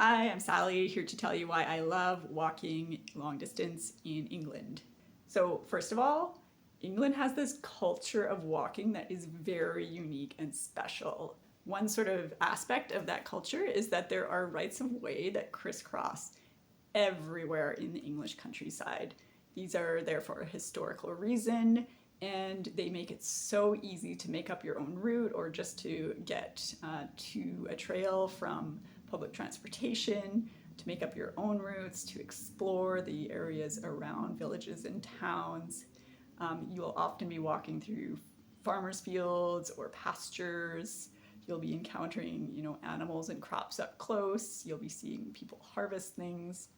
Hi, I'm Sally, here to tell you why I love walking long distance in England. So first of all, England has this culture of walking that is very unique and special. One sort of aspect of that culture is that there are rights of way that crisscross everywhere in the English countryside. These are there for a historical reason, and they make it so easy to make up your own route or just to get to a trail from public transportation, to make up your own routes, to explore the areas around villages and towns. You will often be walking through farmers' fields or pastures. You'll be encountering, animals and crops up close. You'll be seeing people harvest things.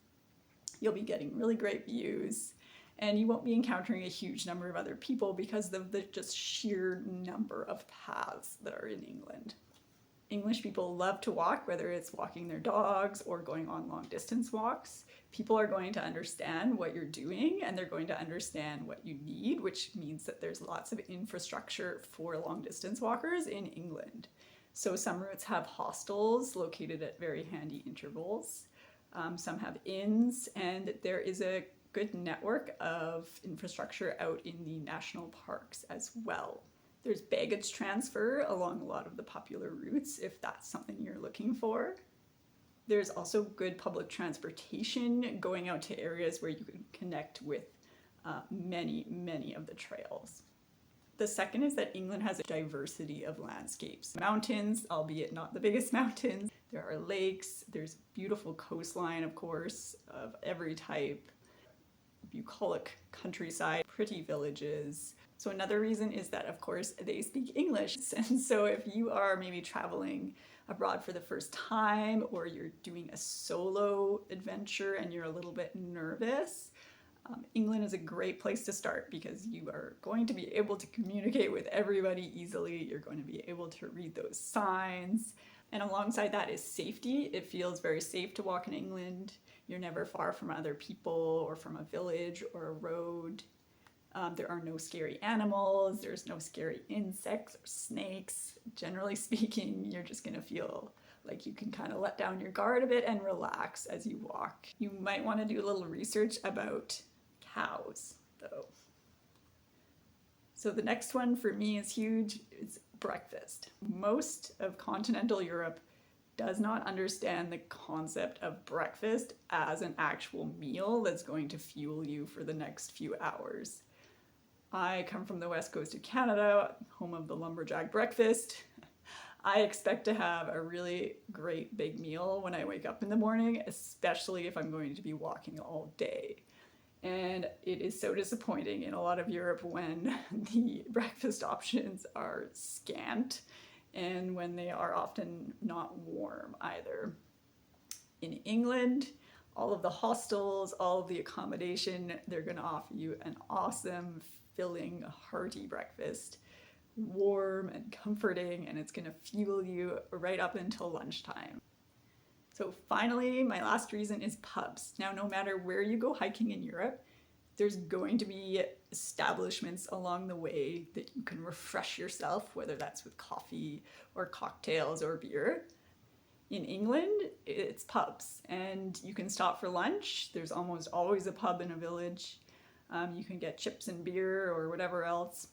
You'll be getting really great views. And you won't be encountering a huge number of other people because of the just sheer number of paths that are in England. English people love to walk, whether it's walking their dogs or going on long distance walks. People are going to understand what you're doing and they're going to understand what you need, which means that there's lots of infrastructure for long distance walkers in England. So some routes have hostels located at very handy intervals. Some have inns, and there is a good network of infrastructure out in the national parks as well. There's baggage transfer along a lot of the popular routes if that's something you're looking for. There's also good public transportation going out to areas where you can connect with many of the trails. The second is that England has a diversity of landscapes. Mountains, albeit not the biggest mountains. There are lakes, there's beautiful coastline, of course, of every type. Bucolic countryside, pretty villages. So another reason is that, of course, they speak English. And so if you are maybe traveling abroad for the first time, or you're doing a solo adventure and you're a little bit nervous, England is a great place to start because you are going to be able to communicate with everybody easily. You're going to be able to read those signs. And alongside that is safety. It feels very safe to walk in England. You're never far from other people or from a village or a road. There are no scary animals. There's no scary insects or snakes. Generally speaking, you're just going to feel like you can kind of let down your guard a bit and relax as you walk. You might want to do a little research about cows, though. So the next one for me is huge. It's breakfast. Most of continental Europe does not understand the concept of breakfast as an actual meal that's going to fuel you for the next few hours. I come from the west coast of Canada, home of the lumberjack breakfast. I expect to have a really great big meal when I wake up in the morning, especially if I'm going to be walking all day. And it is so disappointing in a lot of Europe when the breakfast options are scant and when they are often not warm either. In England, all of the hostels, all of the accommodation, they're going to offer you an awesome, filling, hearty breakfast, warm and comforting, and it's going to fuel you right up until lunchtime. So finally, my last reason is pubs. Now, no matter where you go hiking in Europe, there's going to be establishments along the way that you can refresh yourself, whether that's with coffee or cocktails or beer. In England, it's pubs, and you can stop for lunch. There's almost always a pub in a village. You can get chips and beer or whatever else.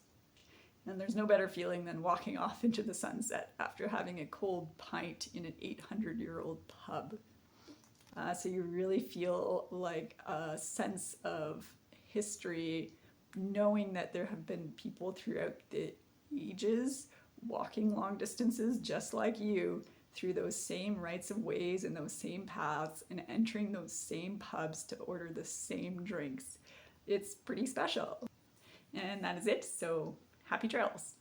And there's no better feeling than walking off into the sunset after having a cold pint in an 800-year-old pub. So you really feel like a sense of history, knowing that there have been people throughout the ages walking long distances just like you through those same rights of ways and those same paths and entering those same pubs to order the same drinks. It's pretty special. And that is it, so happy trails.